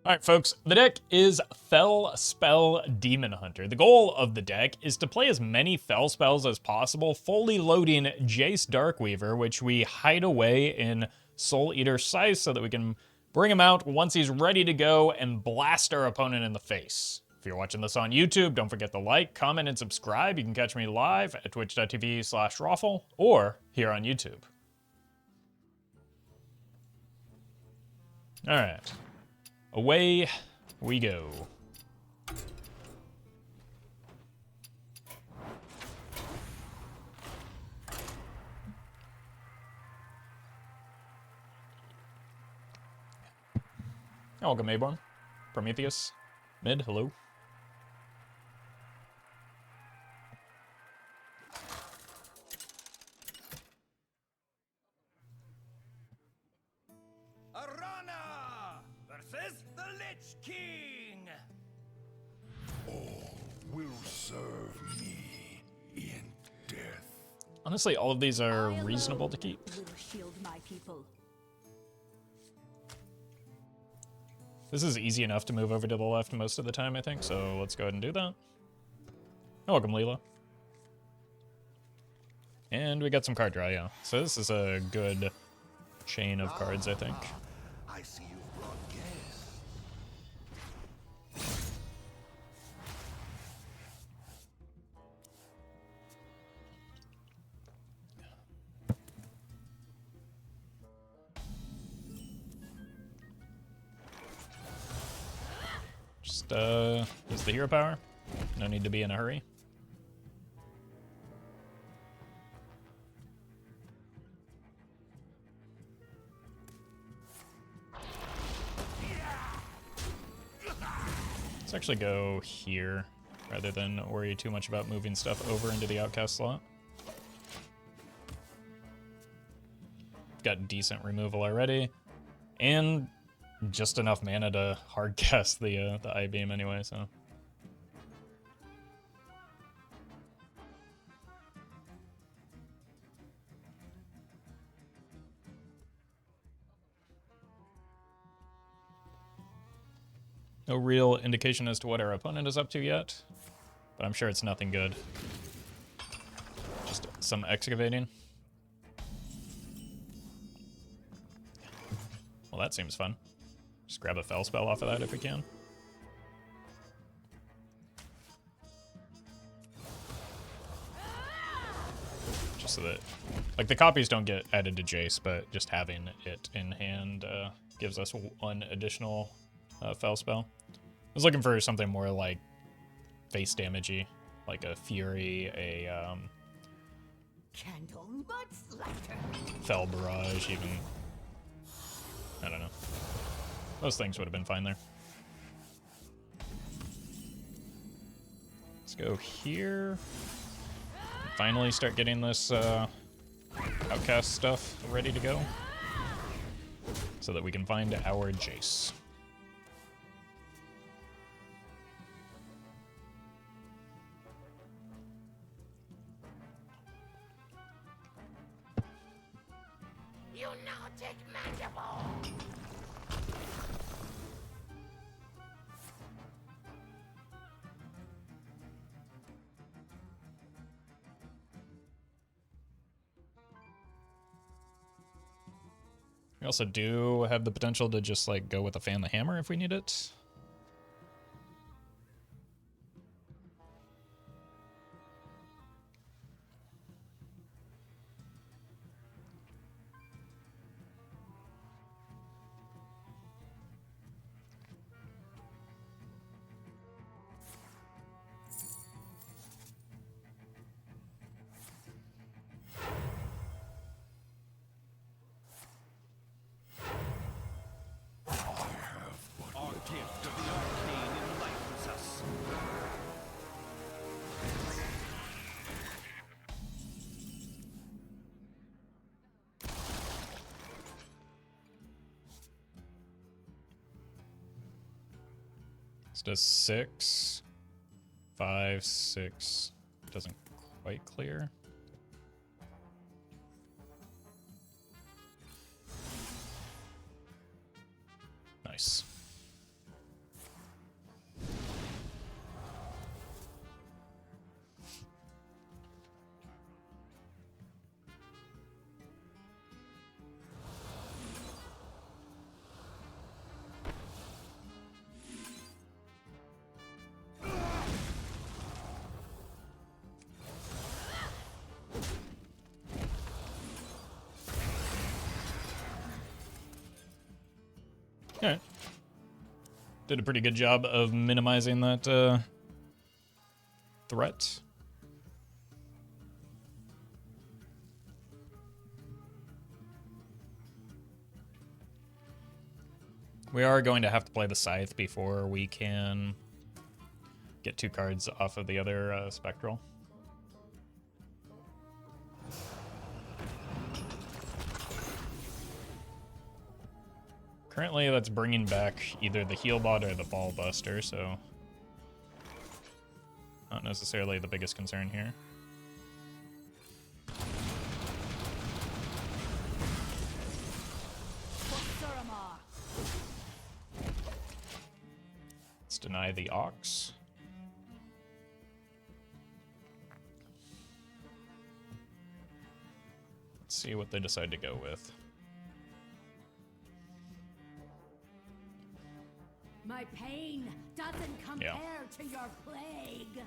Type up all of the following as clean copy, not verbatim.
Alright folks, the deck is Fel Spell Demon Hunter. The goal of the deck is to play as many Fel spells as possible, fully loading Jace Darkweaver, which we hide away in Souleater Scythe so that we can bring him out once he's ready to go and blast our opponent in the face. If you're watching this on YouTube, don't forget to like, comment, and subscribe. You can catch me live at twitch.tv/Roffle or here on YouTube. Alright. Away we go. Welcome, Mayborn. Prometheus. Mid, hello. Versus the Lich King! All will serve me in death. Honestly, all of these are reasonable to keep. Will shield my people. This is easy enough to move over to the left most of the time, I think, so let's go ahead and do that. Welcome, Leela. And we got some card draw, yeah. So this is a good chain of cards, I think. I see you brought guests. Just use the hero power. No need to be in a hurry. Let's actually go here rather than worry too much about moving stuff over into the outcast slot. Got decent removal already, and just enough mana to hard cast the I-beam anyway, so. No real indication as to what our opponent is up to yet, but I'm sure it's nothing good. Just some excavating. Well, that seems fun. Just grab a Fel spell off of that if we can. Just so that, like, the copies don't get added to Jace, but just having it in hand gives us one additional Fel spell. I was looking for something more like face damagey, like a Fury, a Fel Barrage, even. I don't know. Those things would have been fine there. Let's go here. Finally start getting this outcast stuff ready to go so that we can find our Jace. You now take Mandible! We also do have the potential to just like go with a Fan the Hammer if we need it. Our gift of the arcane enlightens us. This does 6, 5, 6. Doesn't quite clear. Nice. Alright. Did a pretty good job of minimizing that threat. We are going to have to play the Scythe before we can get 2 cards off of the other Spectral. Currently, that's bringing back either the Heal Bot or the Ball Buster, so not necessarily the biggest concern here. Let's deny the Ox. Let's see what they decide to go with. My pain doesn't compare to your plague.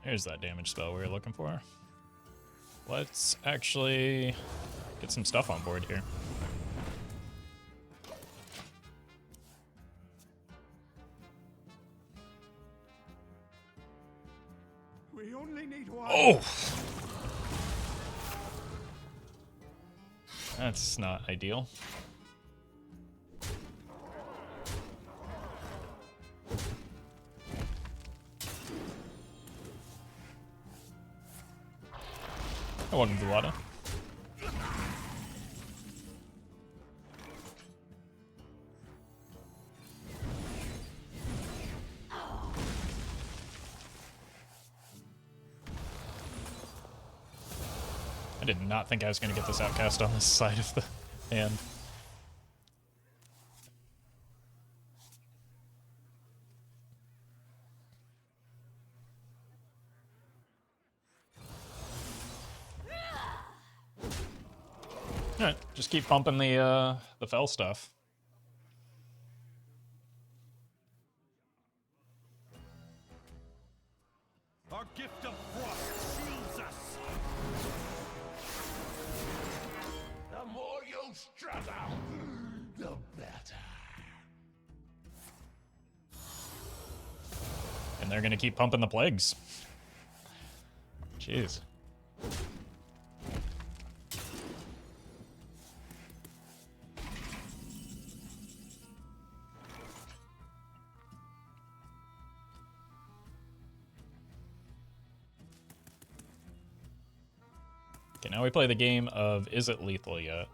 There's that damage spell we were looking for. Let's actually get some stuff on board here. We only need one. Oh! That's not ideal. I wanted the water. I did not think I was going to get this outcast on this side of the hand. Alright, just keep pumping the Fel stuff. Our gift of frost shields us. The more you struggle, the better. And they're gonna keep pumping the plagues. Jeez. Okay, now we play the game of is it lethal yet?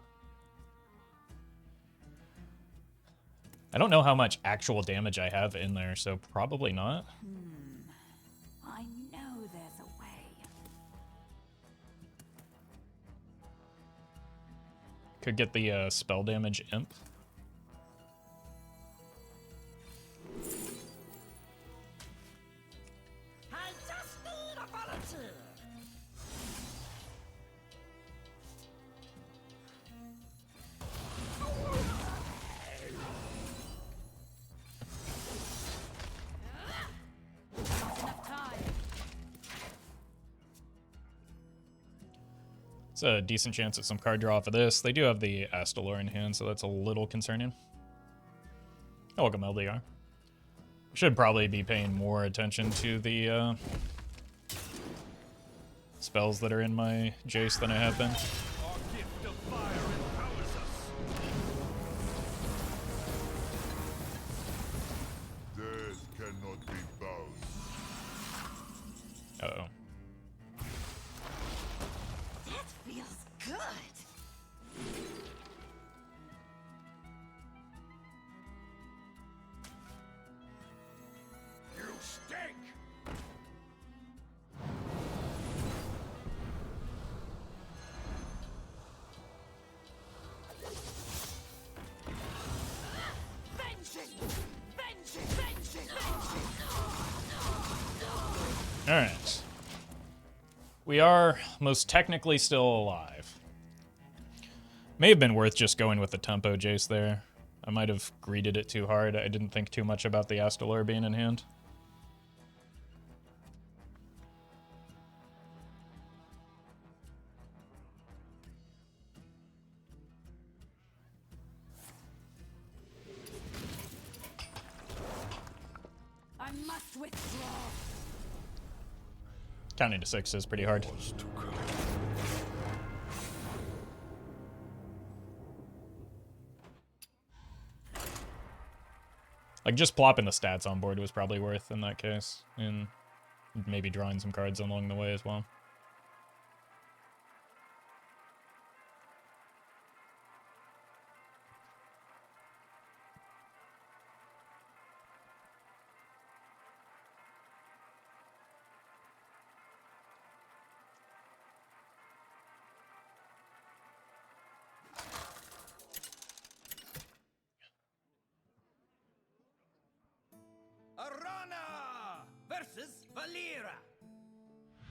I don't know how much actual damage I have in there, so probably not. I know there's a way. Could get the spell damage imp. I just need a volunteer. Enough time. It's a decent chance at some card draw off of this. They do have the Astalor in hand, so that's a little concerning. Oh, welcome, LDR. Should probably be paying more attention to the spells that are in my Jace than I have been. Our gift of fire empowers us. Death cannot be bound. Uh-oh. That feels good. You stink! Alright. We are most technically still alive. May have been worth just going with the tempo Jace there. I might have greeted it too hard. I didn't think too much about the Astalor being in hand. I must withdraw. Counting to 6 is pretty hard. Like, just plopping the stats on board was probably worth in that case. And maybe drawing some cards along the way as well. Arana versus Valera.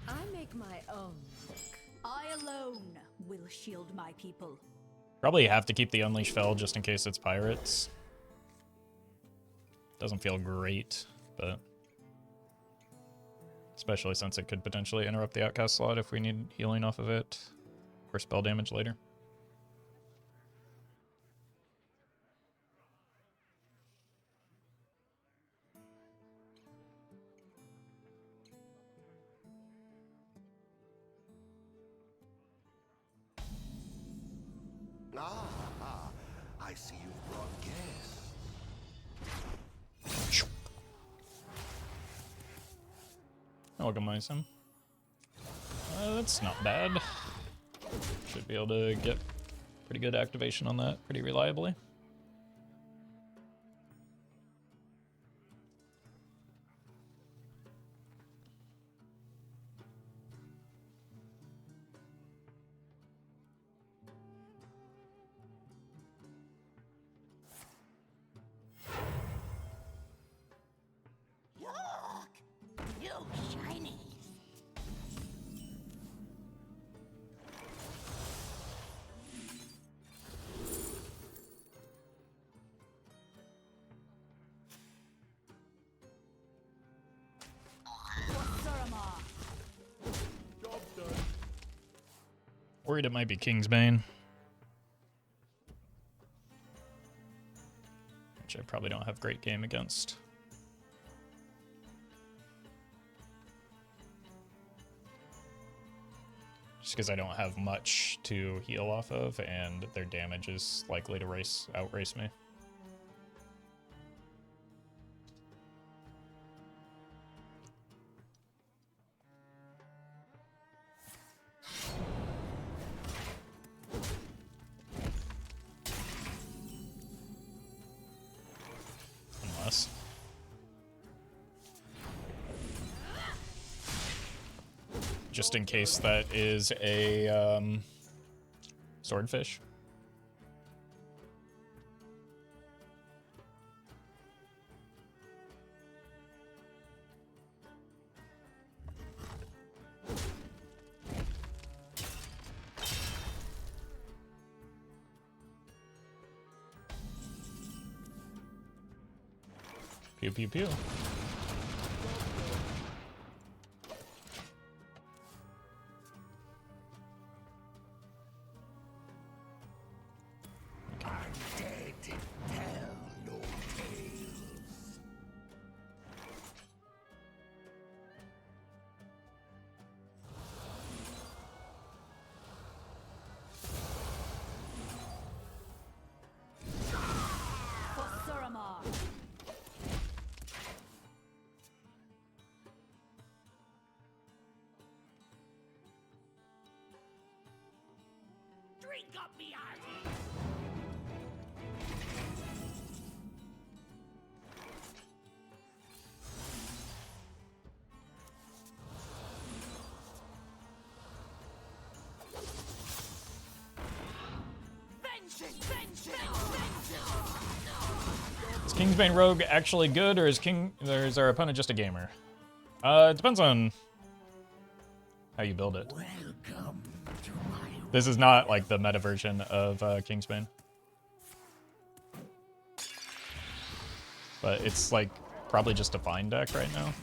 I make my own luck. I alone will shield my people. Probably have to keep the Unleash Fel just in case it's pirates. Doesn't feel great, but... especially since it could potentially interrupt the outcast slot if we need healing off of it. Or spell damage later. Ah, I see you've brought guests. Alchemize him. That's not bad. Should be able to get pretty good activation on that pretty reliably. Look! You shinies! Worried it might be Kingsbane. Which I probably don't have great game against. Just because I don't have much to heal off of, and their damage is likely to outrace me. Unless. Just in case that is a swordfish. Pew pew pew. Drink up me heart! Is Kingsbane Rogue actually good, or is our opponent just a gamer? It depends on how you build it. Welcome to my This is not like the meta version of Kingsbane. But it's like probably just a fine deck right now.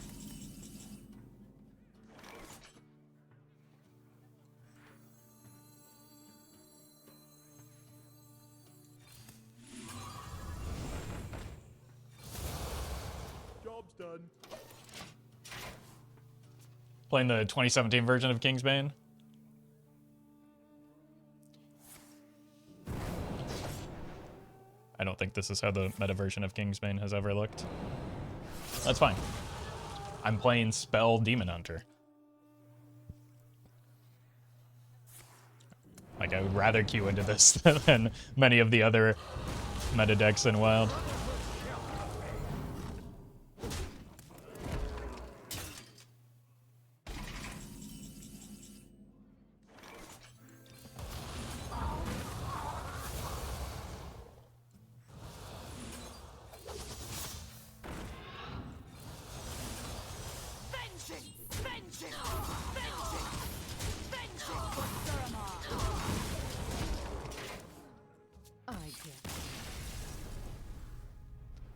Job's done. Playing the 2017 version of Kingsbane. I don't think this is how the meta version of Kingsbane has ever looked. That's fine. I'm playing Spell Demon Hunter. Like, I would rather queue into this than many of the other meta decks in Wild.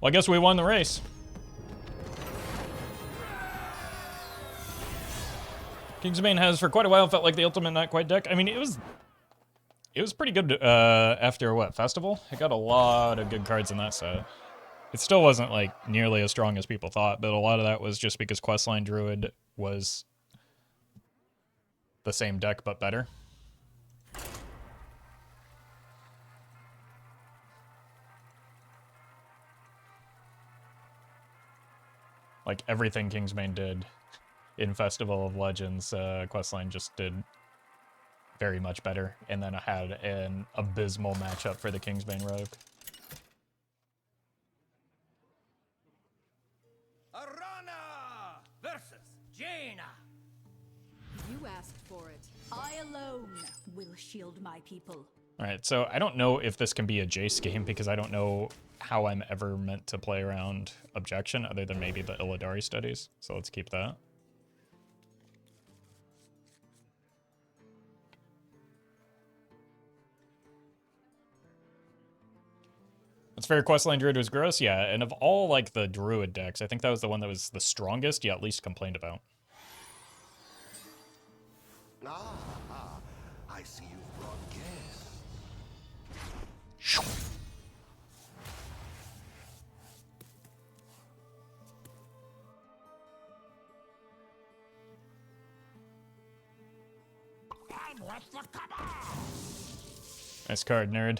Well, I guess we won the race. Kingsbane has for quite a while felt like the ultimate not quite deck. I mean, it was pretty good after what, Festival? It got a lot of good cards in that set. It still wasn't like nearly as strong as people thought, but a lot of that was just because Questline Druid was the same deck but better. Like everything Kingsbane did in Festival of Legends, Questline just did very much better, and then I had an abysmal matchup for the Kingsbane Rogue. Arana versus Jaina. You asked for it. I alone will shield my people. Alright, so I don't know if this can be a Jace game because I don't know how I'm ever meant to play around Objection other than maybe the Illidari Studies, so let's keep that. That's fair, Questline Druid was gross, yeah, and of all like the Druid decks, I think that was the one that was the strongest, yet least complained about. I see you've brought guests. Nice card, nerd.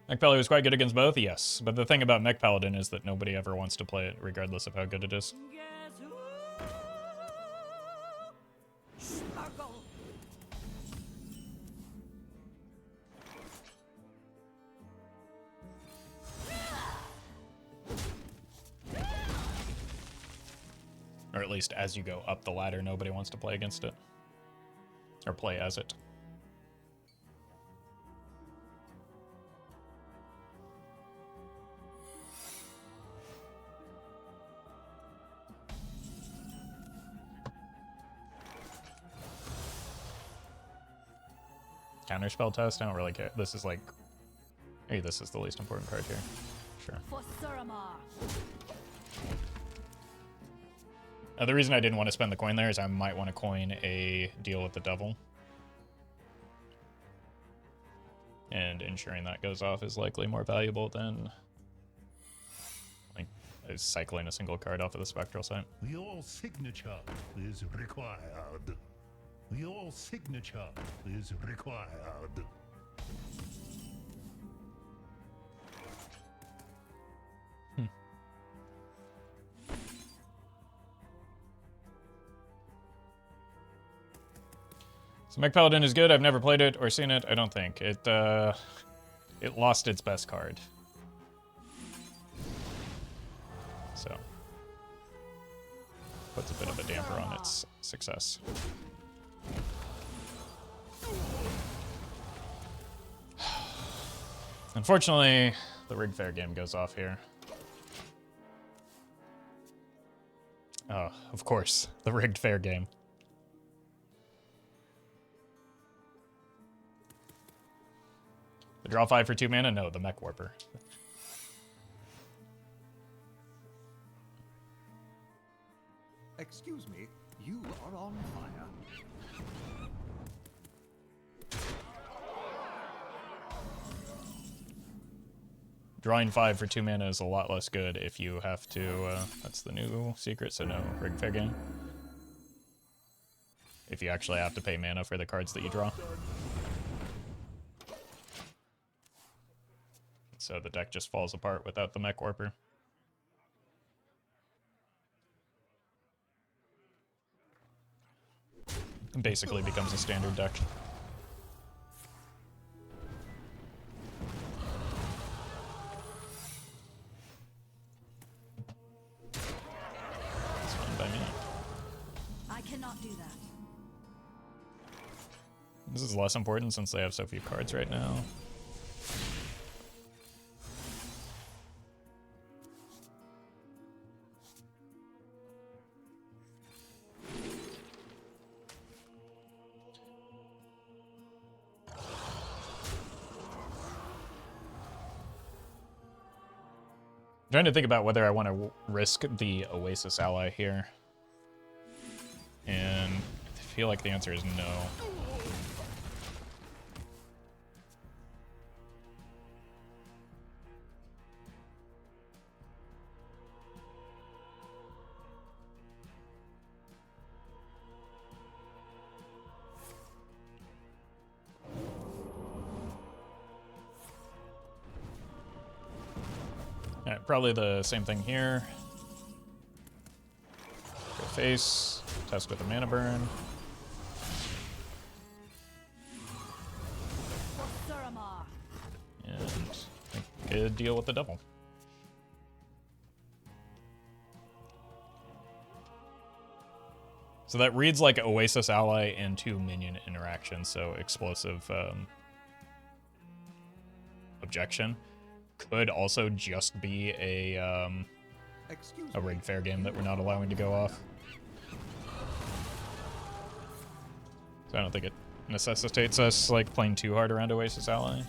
Mech Paladin was quite good against both, yes. But the thing about Mech Paladin is that nobody ever wants to play it, regardless of how good it is. Guess who? Snuggle. Or at least as you go up the ladder, nobody wants to play against it. Or play as it. Counterspell test? I don't really care. This is like... Maybe this is the least important card here. Sure. For Suramar. The reason I didn't want to spend the coin there is I might want to coin a deal with the devil. And ensuring that goes off is likely more valuable than like cycling a single card off of the Spectral Sight. Your signature is required. Your signature is required. So Mech Paladin is good. I've never played it or seen it. I don't think. It lost its best card. So puts a bit of a damper on its success. Unfortunately, the Rig Fair game goes off here. Oh, of course, the rigged fair game. The draw 5 for 2 mana? No, the Mech Warper. Excuse me, you are on fire. Drawing 5 for 2 mana is a lot less good if you have to, that's the new secret, so no, rigged fair game. If you actually have to pay mana for the cards that you draw. So the deck just falls apart without the Mech Warper. It basically becomes a standard deck. It's fine by me. I cannot do that. This is less important since they have so few cards right now. I'm trying to think about whether I want to risk the Oasis ally here. And I feel like the answer is no. Alright, probably the same thing here. Go face, test with a mana burn. And make a deal with the devil. So that reads like Oasis ally and 2 minion interactions, so explosive objection. Could also just be a rigged fair game that we're not allowing to go off. So I don't think it necessitates us like playing too hard around Oasis ally.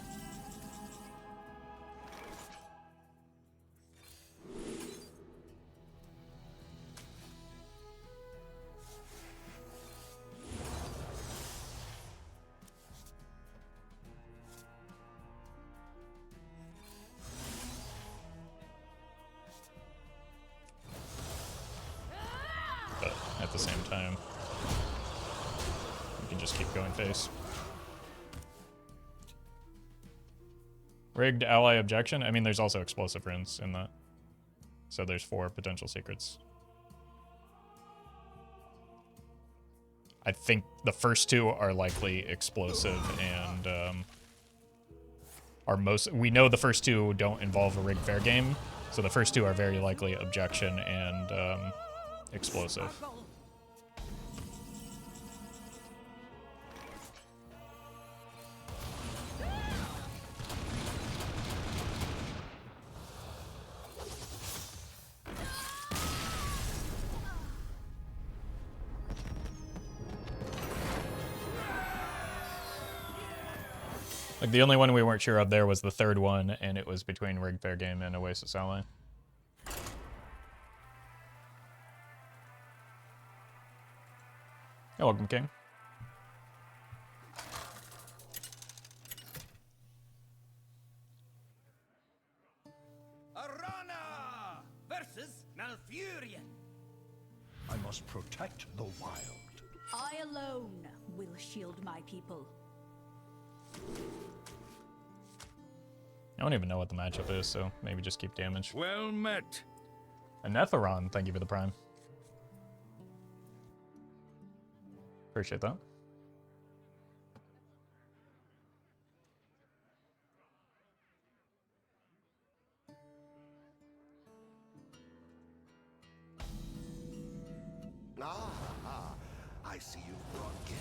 At the same time, we can just keep going face. Rigged ally objection? I mean, there's also explosive runes in that. So there's 4 potential secrets. I think the first 2 are likely explosive and we know the first 2 don't involve a rigged fair game. So the first 2 are very likely objection and explosive. Like the only one we weren't sure of there was the 3rd one, and it was between rigged fair game and Oasis ally. You're welcome, King. Arana versus Malfurion. I must protect the wild. I alone will shield my people. I don't even know what the matchup is, so maybe just keep damage. Well met. Renathal, thank you for the prime. Appreciate that. Ah, I see you brought guests.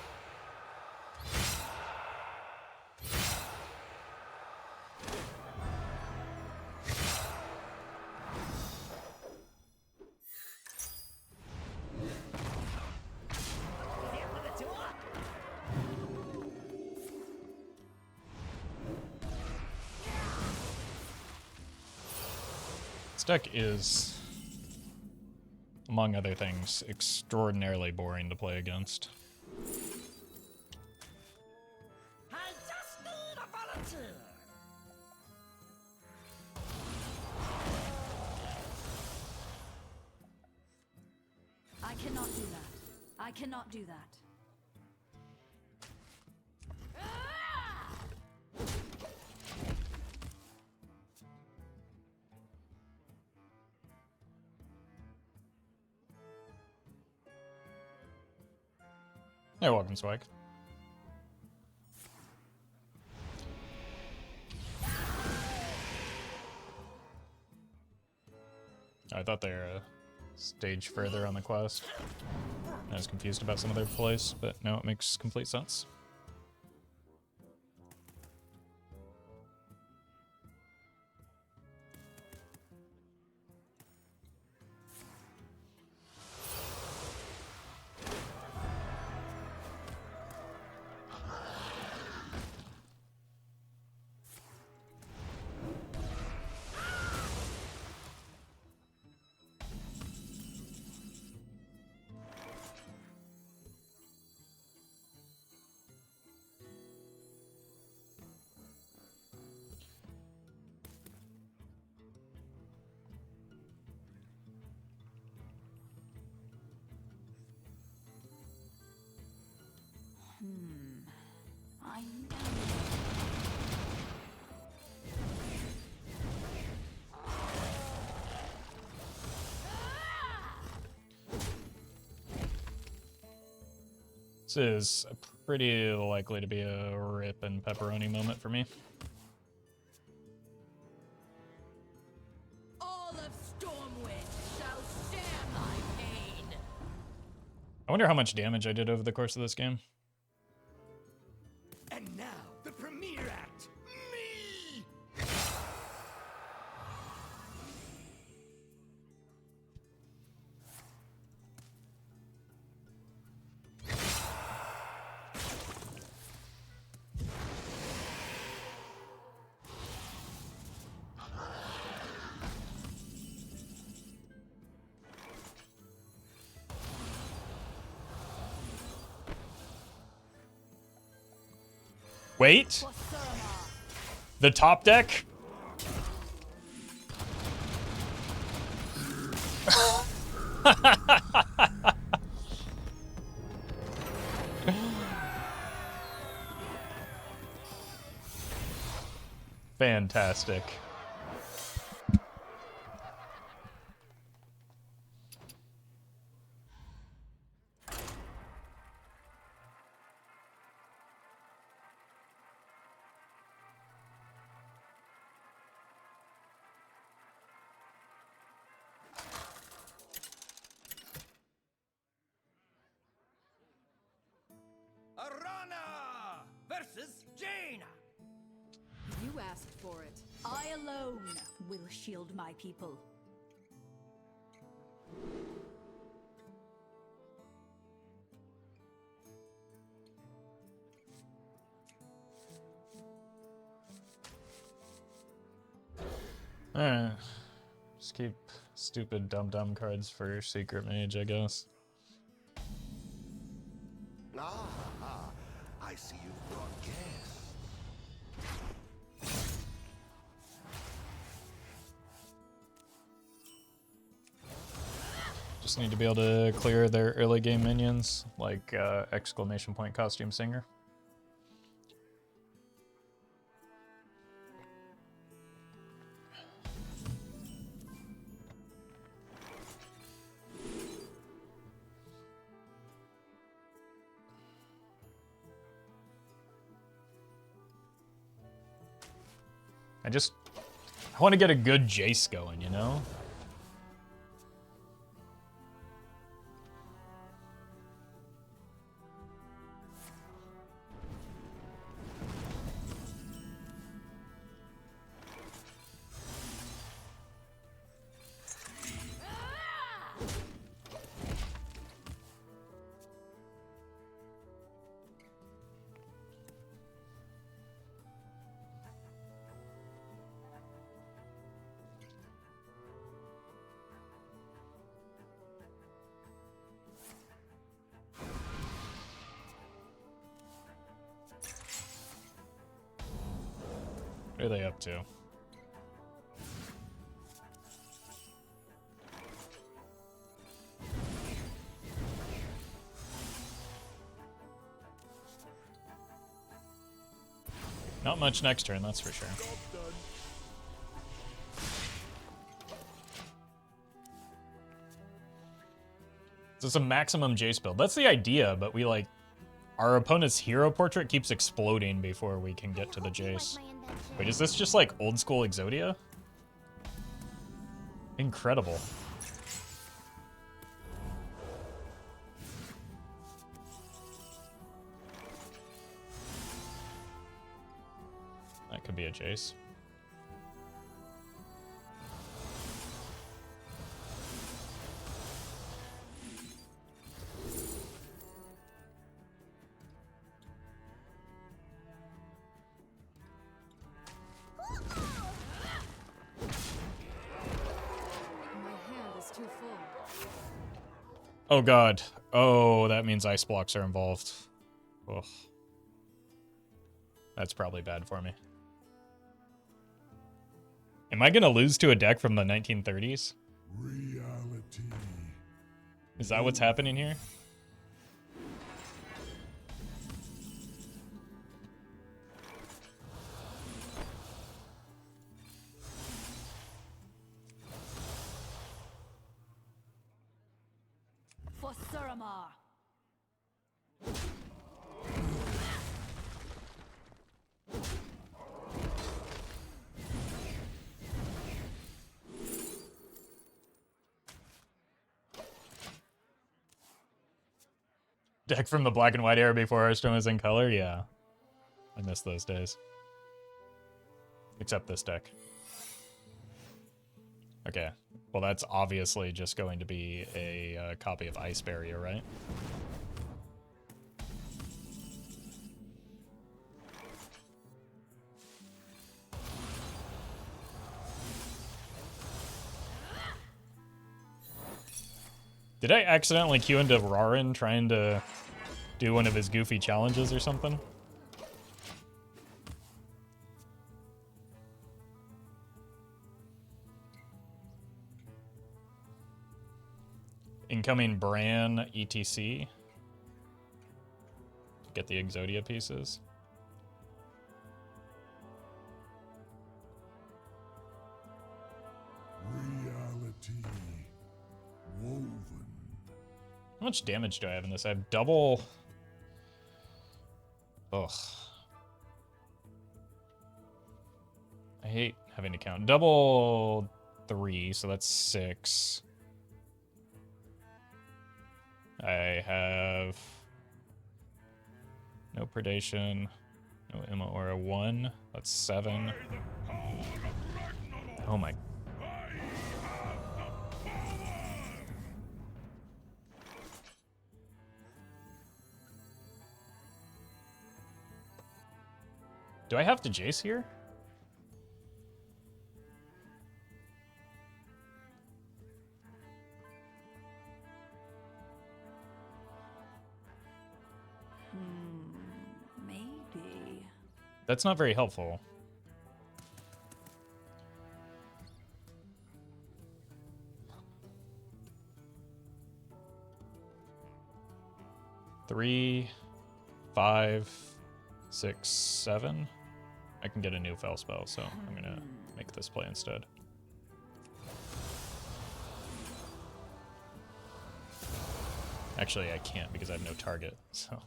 Deck is, among other things, extraordinarily boring to play against. I just need a volunteer. I cannot do that. I cannot do that. You're welcome, Swag. I thought they were a stage further on the quest. I was confused about some of their plays, but no, it makes complete sense. I know. This is pretty likely to be a rip and pepperoni moment for me. All of Stormwind shall share my pain. I wonder how much damage I did over the course of this game. And now, the premiere act. Me! Wait, the top deck? Fantastic. Arana versus Jaina. You asked for it. I alone will shield my people. Alright. Just keep stupid dumb cards for Secret Mage, I guess. Ah, I see you brought guests. Just need to be able to clear their early game minions, like exclamation point costume singer. I want to get a good Jace going, you know? What are they up to? Not much next turn, that's for sure. So it's a maximum Jace build. That's the idea, but we like... Our opponent's hero portrait keeps exploding before we can get to the Jace. Wait, is this just like old school Exodia? Incredible. That could be a Jace. Oh god. Oh, that means ice blocks are involved. Ugh. That's probably bad for me. Am I gonna lose to a deck from the 1930s? Reality. Is that what's happening here? For Suramar. Deck from the black and white era before Hearthstone was in color? Yeah. I miss those days. Except this deck. Okay. Well, that's obviously just going to be a copy of Ice Barrier, right? Did I accidentally queue into Rarin trying to do one of his goofy challenges or something? Incoming Bran ETC. Get the Exodia pieces. Reality. Woven. How much damage do I have in this? I have double... Ugh. I hate having to count. Double 3, so that's 6. I have... No Predation. No Immolation Aura 1. That's 7. Oh my... Do I have to Jace here? Maybe. That's not very helpful. Three, 5, 6, 7. I can get a new Fel spell, so I'm gonna make this play instead. Actually, I can't because I have no target, so.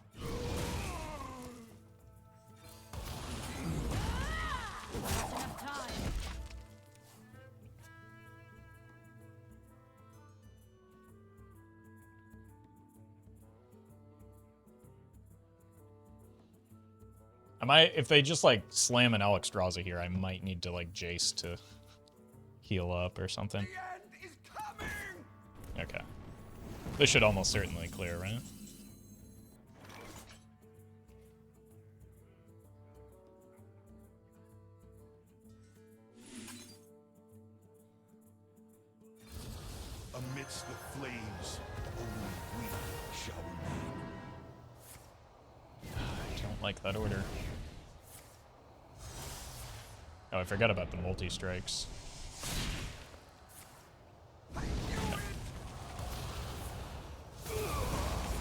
If they just like slam an Alexstrasza here, I might need to like Jace to heal up or something. The end is coming! Okay. This should almost certainly clear, right? Amidst the flames, only we shall remain. I don't like that order. Oh, I forgot about the multi-strikes.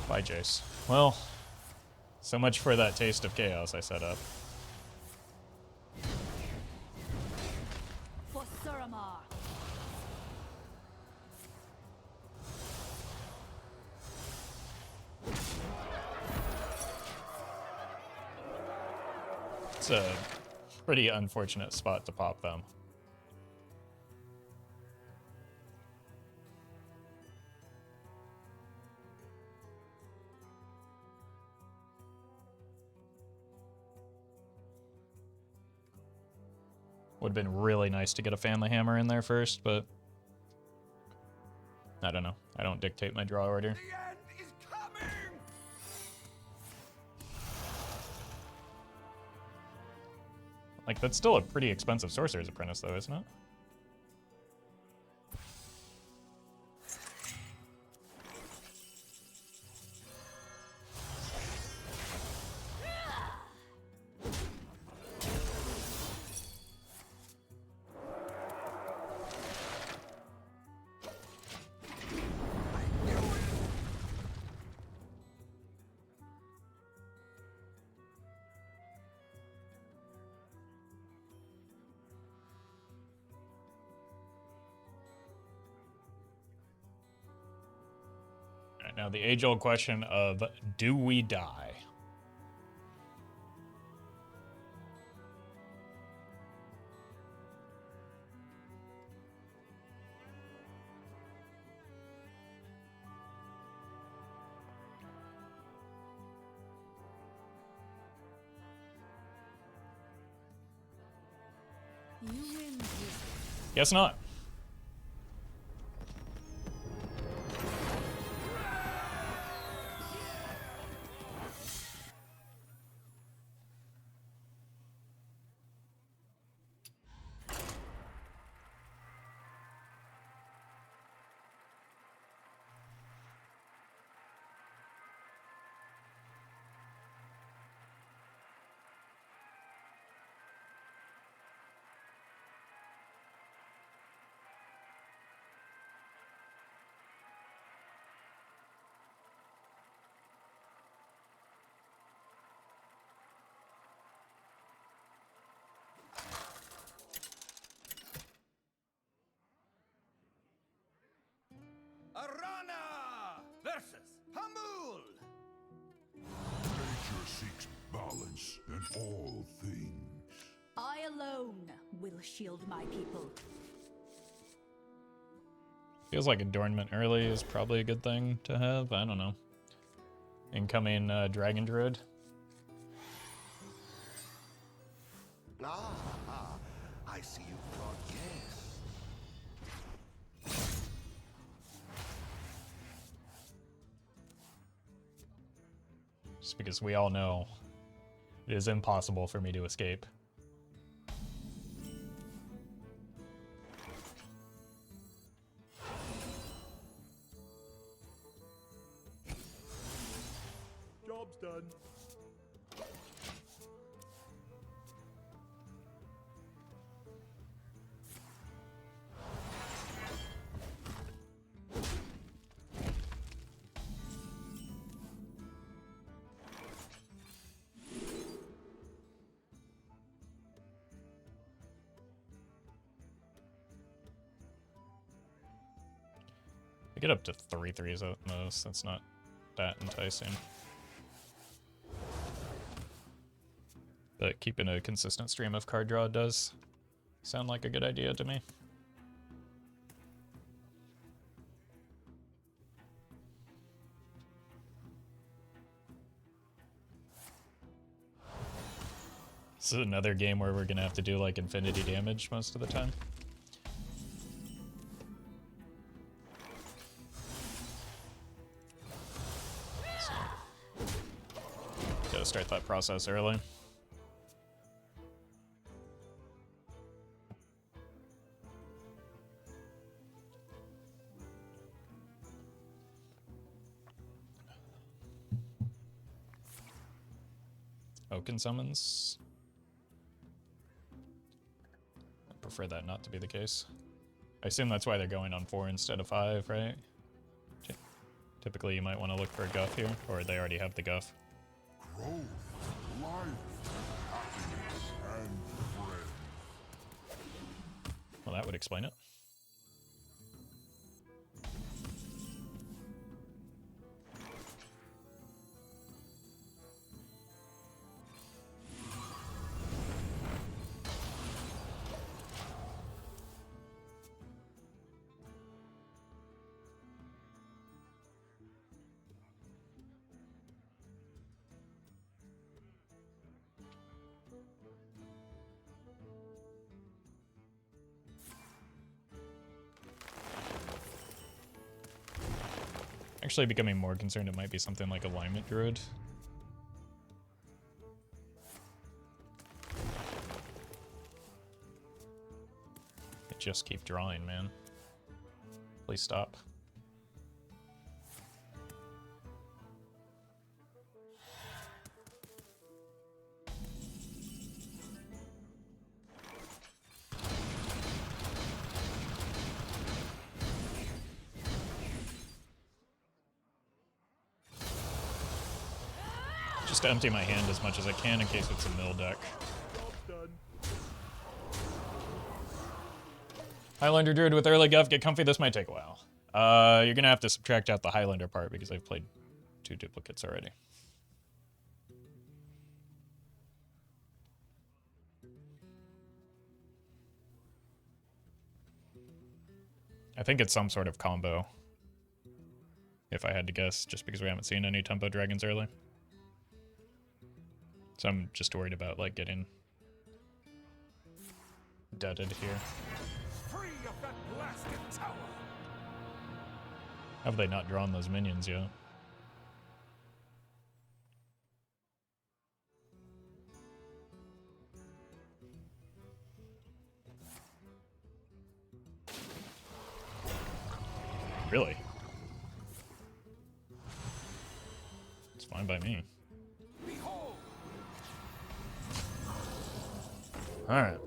Bye, Jace. Well, so much for that taste of chaos I set up. For Suramar. It's a pretty unfortunate spot to pop them. Would have been really nice to get a Family Hammer in there first, but I don't know. I don't dictate my draw order. The end is coming! Like, that's still a pretty expensive Sorcerer's Apprentice, though, isn't it? Now, the age-old question of, do we die? You win this. Guess not. Arana versus Hamul! Nature seeks balance in all things. I alone will shield my people. Feels like Adornment early is probably a good thing to have. I don't know. Incoming Dragon Druid. I see you brought yes. Just because we all know it is impossible for me to escape. Job's done. I get up to 3/3s at most. That's not that enticing. But keeping a consistent stream of card draw does sound like a good idea to me. This is another game where we're gonna have to do like infinity damage most of the time. Gotta start that process early. Oaken summons. prefer that not to be the case. I assume that's why they're going on 4 instead of 5, right? Typically, you might want to look for a guff here, or they already have the guff. Growth, life, happiness, and friends. Well, that would explain it. Actually becoming more concerned it might be something like Alignment Druid. They just keep drawing, man. Please stop. Just to empty my hand as much as I can in case it's a mill deck. Highlander Druid with early guff, get comfy, this might take a while. You're gonna have to subtract out the Highlander part because I've played 2 duplicates already. I think it's some sort of combo, if I had to guess, just because we haven't seen any tempo dragons early. So I'm just worried about, like, getting deaded here. Free of that blasted tower. Have they not drawn those minions yet? Really? It's fine by me. Behold. All right.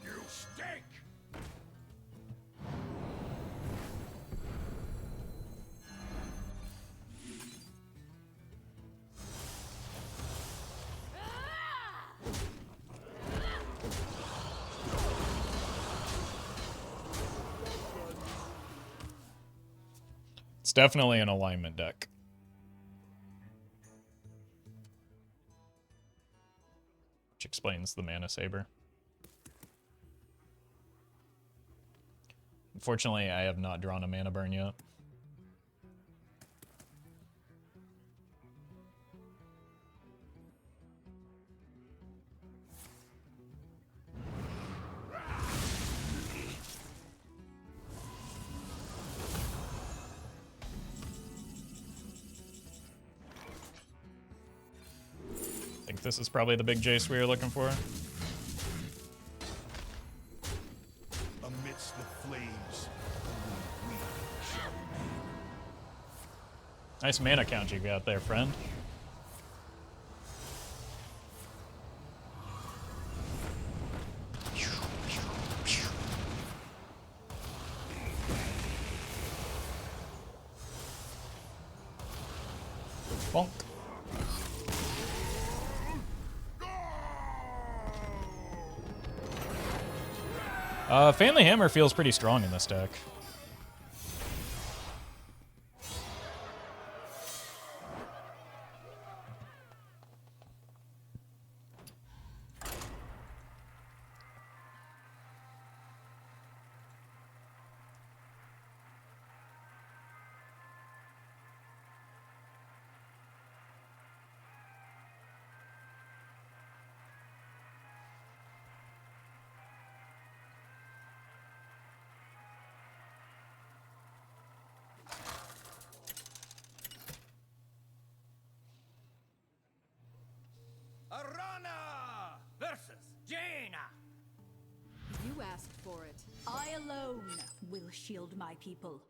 You stink. It's definitely an alignment deck. Which explains the Mana Saber. Unfortunately, I have not drawn a Mana Burn yet. I think this is probably the big Jace we were looking for. Amidst the flames, only we shall remain. Nice mana count you got there, friend. Bonk. Family Hammer feels pretty strong in this deck. asked for it. I alone will shield my people.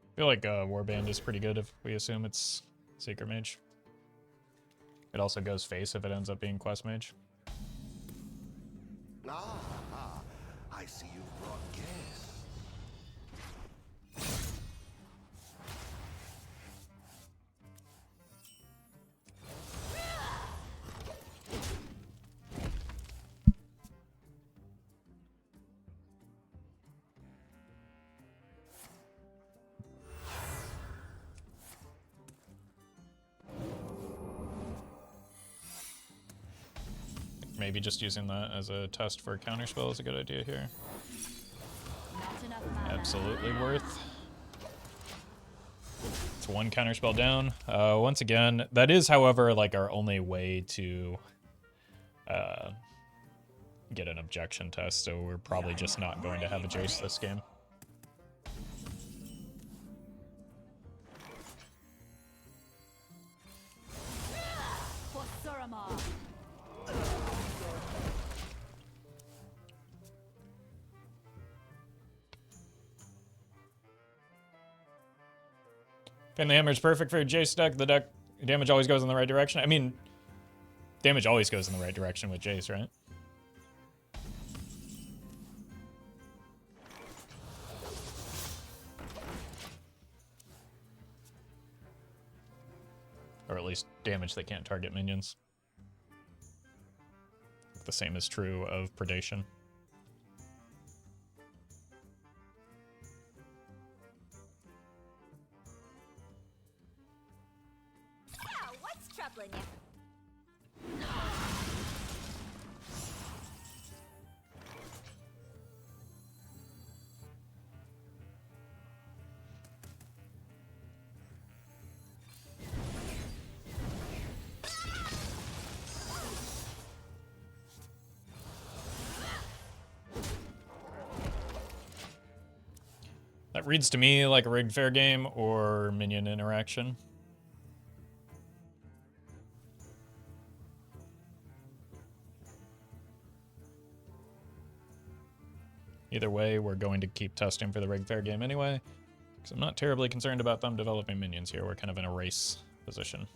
I feel like Warband is pretty good if we assume it's Secret Mage. It also goes face if it ends up being Quest Mage. Ah, I see you've brought guests. Maybe just using that as a test for a counterspell is a good idea here. Not enough mana. Absolutely worth. It's one counterspell down. Once again, that is, however, like our only way to get an objection test, so we're probably just not going to have a Jace this game. For Suramar. And the hammer is perfect for a Jace deck. The deck damage always goes in the right direction. I mean, damage always goes in the right direction with Jace, right? Or at least damage that can't target minions. The same is true of Predation. What's troubling you? That reads to me like a rigged fair game or minion interaction. Either way, we're going to keep testing for the rigged fair game anyway, because I'm not terribly concerned about them developing minions here. We're kind of in a race position.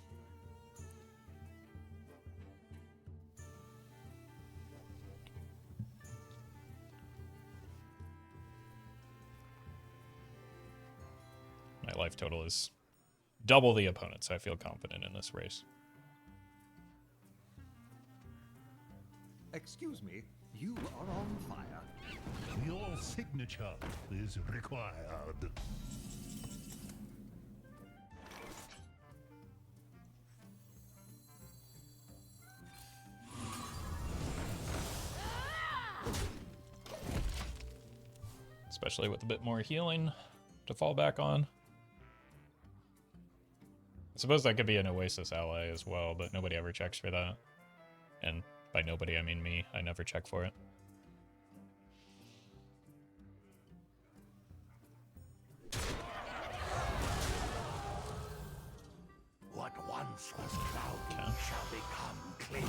My life total is double the opponent's. I feel confident in this race. Excuse me, you are on fire. Your signature is required. Especially with a bit more healing to fall back on. I suppose that could be an Oasis ally as well, but nobody ever checks for that. And by nobody, I mean me. I never check for it. What once was cloudy shall become clear.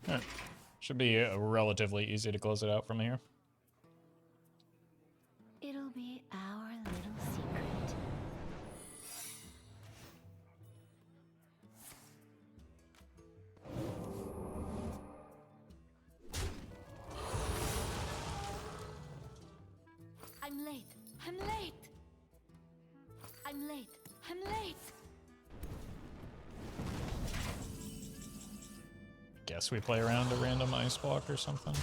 Alright. Should be relatively easy to close it out from here. It'll be our little secret. I'm late. I'm late. I'm late. I'm late. Guess we play around a random ice block or something.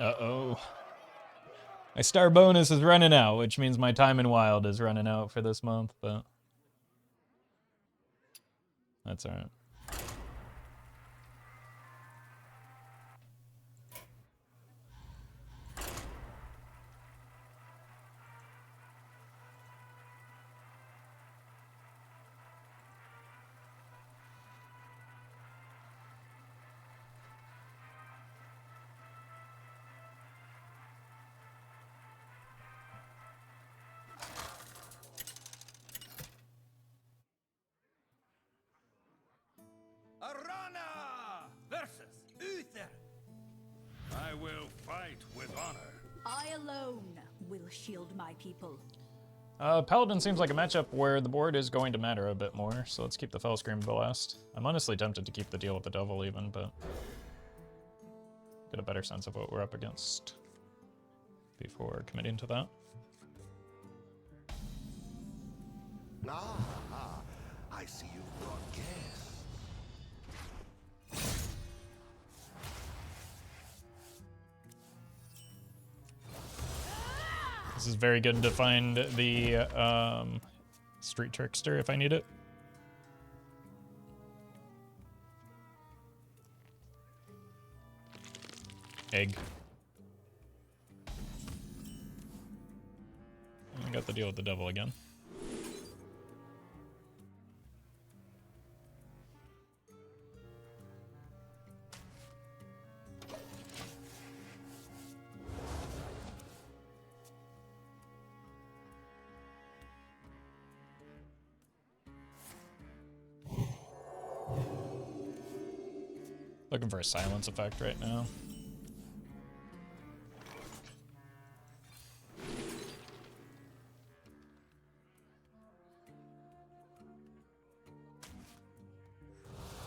Uh-oh. My star bonus is running out, which means my time in wild is running out for this month, but that's alright. Arana versus Uther. I will fight with honor. I alone will shield my people. Paladin seems like a matchup where the board is going to matter a bit more, so let's keep the Felscream Blast. I'm honestly tempted to keep the deal with the Devil even, but get a better sense of what we're up against before committing to that. Ah, I see you've brought guests. This is very good to find the Street Trickster if I need it. Egg. I got the deal with the devil again. Looking for a silence effect right now.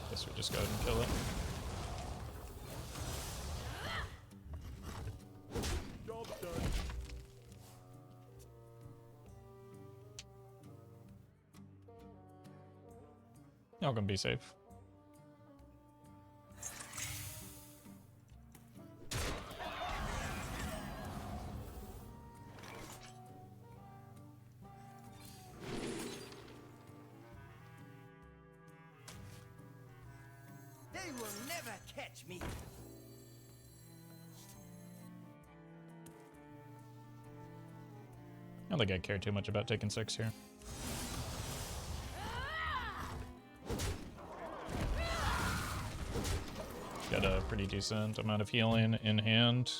Guess we just go ahead and kill it. Job done. Y'all gonna be safe. They will never catch me. I don't think I care too much about taking 6 here. Got a pretty decent amount of healing in hand.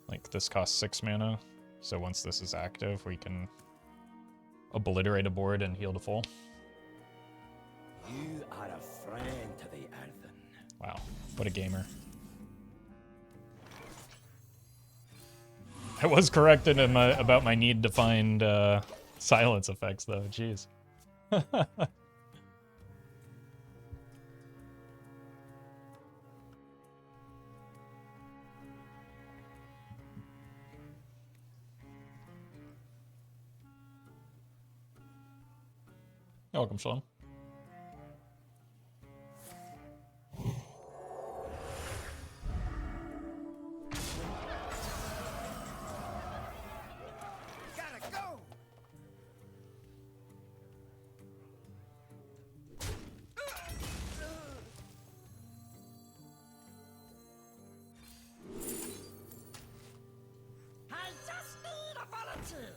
Like, this costs 6 mana, so once this is active, we can obliterate a board and heal to full. You are a friend to the earthen. Wow, what a gamer. I was corrected in about my need to find silence effects, though. Jeez. You're welcome, Shalom. Gotta go. I just need a volunteer.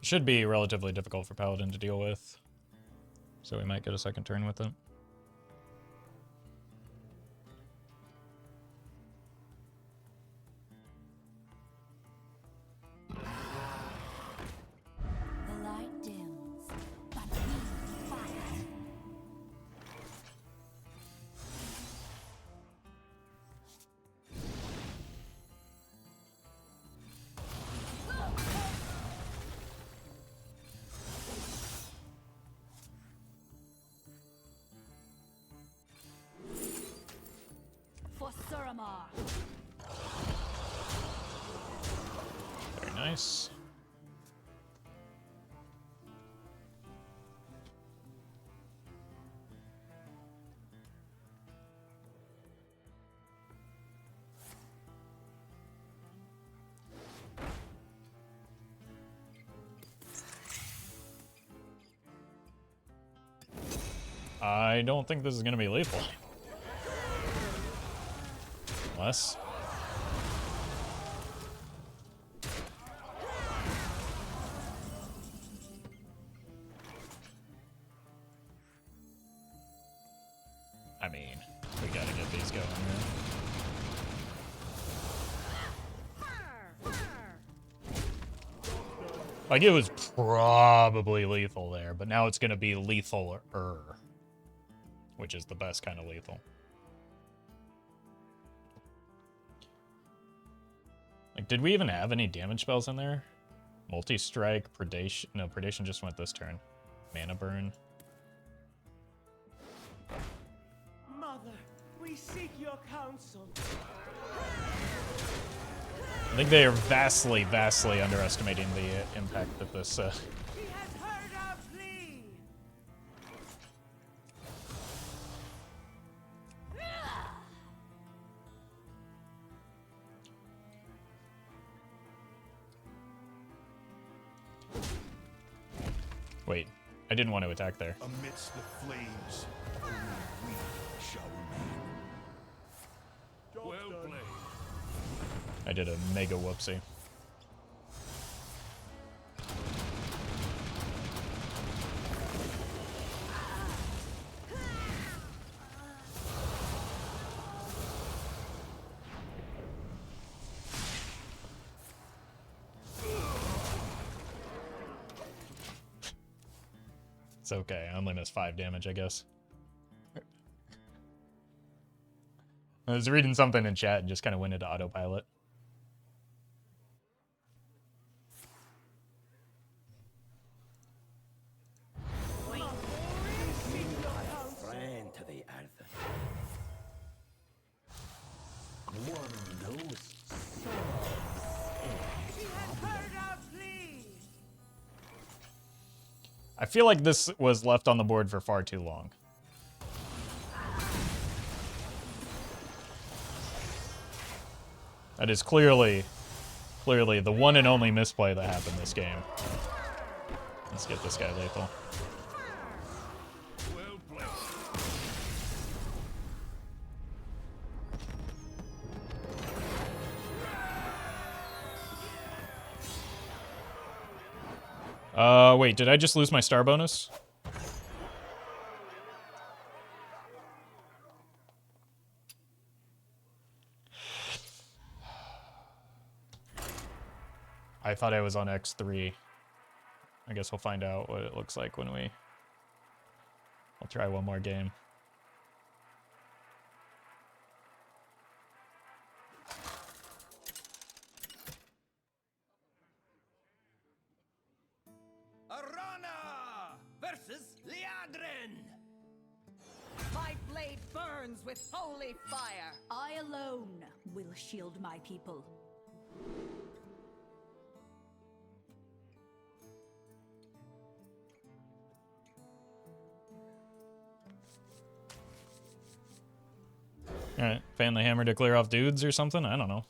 Should be relatively difficult for Paladin to deal with, so we might get a second turn with it. The light dims, but we fight. Nice. I don't think this is gonna be lethal. Unless... I mean, we gotta get these going here. Like, it was probably lethal there, but now it's gonna be lethal-er, which is the best kind of lethal. Like, did we even have any damage spells in there? Multi-strike, Predation. No, Predation just went this turn. Mana burn. Mother, we seek your counsel. I think they are vastly, vastly underestimating the impact that this. He has heard our plea. Wait, I didn't want to attack there. Amidst the flames, only we shall remain. Well played. I did a mega whoopsie. It's okay, I only missed 5 damage, I guess. I was reading something in chat and just kind of went into autopilot. Friend to the earth. One knows. He has heard our plea. I feel like this was left on the board for far too long. That is clearly the one and only misplay that happened this game. Let's get this guy lethal. Well played. Wait, did I just lose my star bonus? I thought I was on X3. I guess we'll find out what it looks like when we... I'll try one more game. Arana versus Liadrin. My blade burns with holy fire. I alone will shield my people. Alright, fan the hammer to clear off dudes or something? I don't know.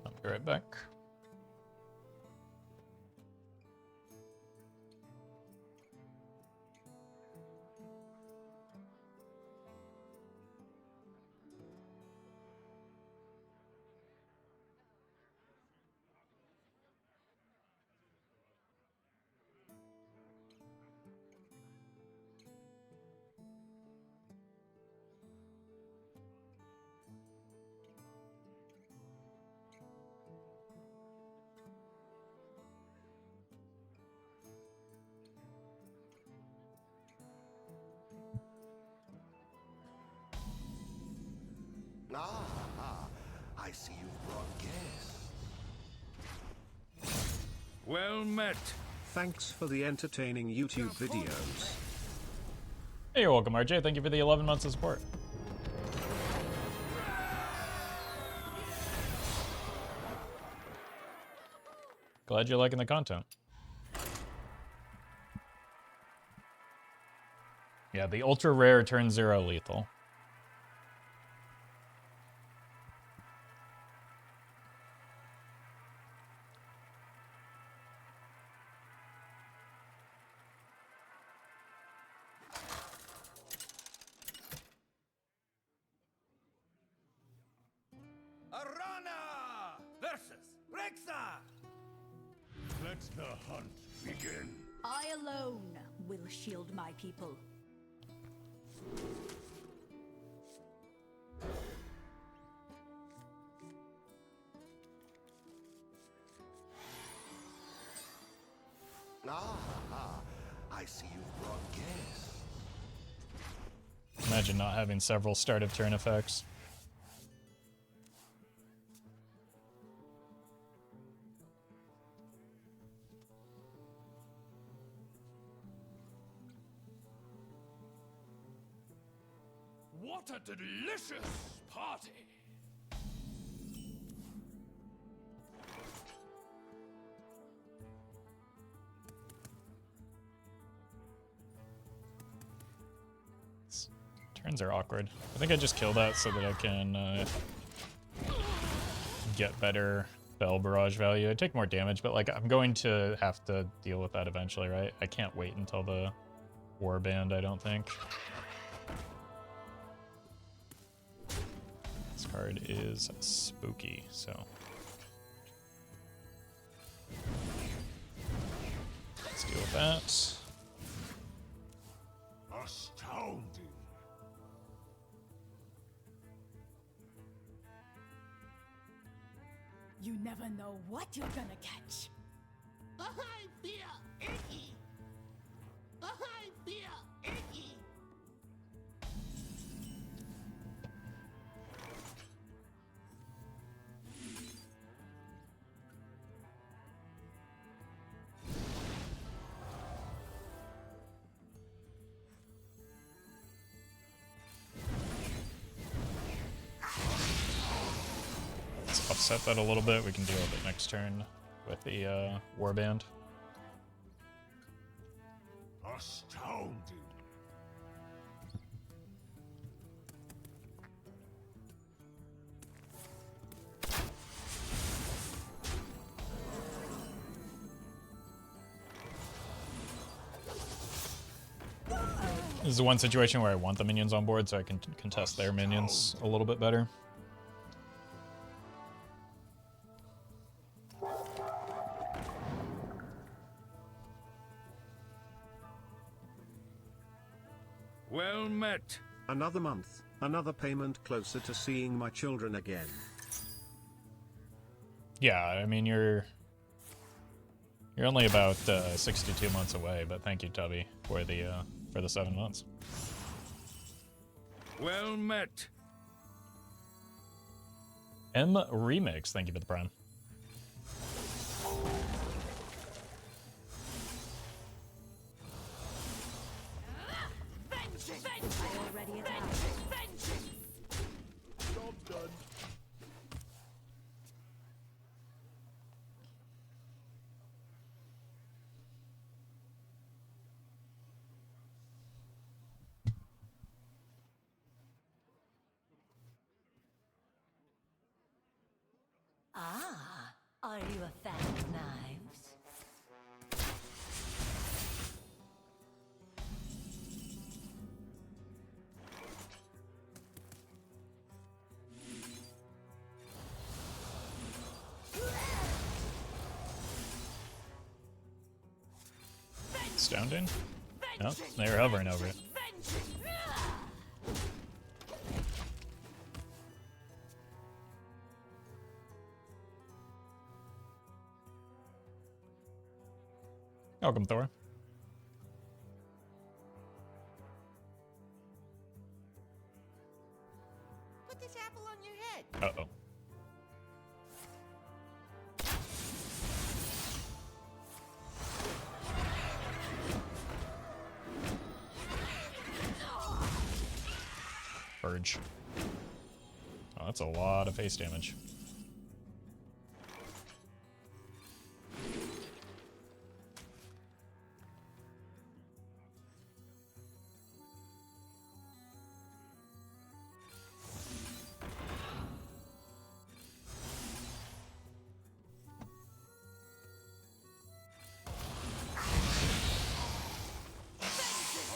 I'll be right back. Ah, I see you've brought guests. Well met. Thanks for the entertaining YouTube videos. Hey, you're welcome, RJ. Thank you for the 11 months of support. Glad you're liking the content. Yeah, the ultra rare turn 0 lethal. Arana versus Rexa. Let the hunt begin. I alone will shield my people. I see you've brought guests. Imagine not having several start of turn effects. What a delicious party. Turns are awkward. I think I just kill that so that I can get better Fel Barrage value. I take more damage, but like I'm going to have to deal with that eventually, right? I can't wait until the Warband, I don't think. This card is spooky, so let's deal with that. Astounding. You never know what you're gonna catch. I feel icky. I feel icky. Let's offset that a little bit. We can deal with it next turn with the Warband. Astounding. This is the one situation where I want the minions on board so I can contest their minions a little bit better. Well met. Another month, another payment closer to seeing my children again. Yeah, I mean you're only about 62 months away, but thank you, Tubby, for the 7 months. Well met. M Remix, thank you for the prime. Ah, are you a fan of knives? Astounding? No, they were hovering over it. Welcome, Thor. Put this apple on your head. Uh-oh. Purge. Oh, that's a lot of face damage.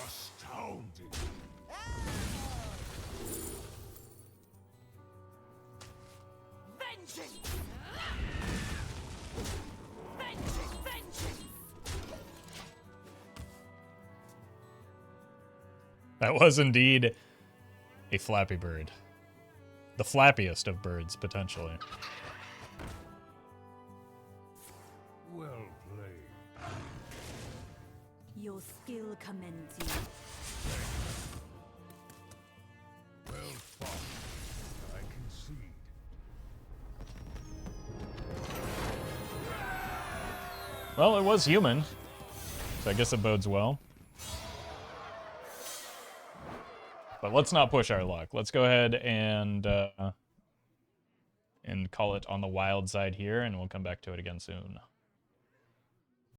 Astounding. Vengeance! Vengeance! Vengeance! That was indeed a Flappy Bird. The flappiest of birds, potentially. Well played. Your skill commends you. Well fought. I concede. Well, it was human, so I guess it bodes well. But let's not push our luck. Let's go ahead and call it on the wild side here, and we'll come back to it again soon.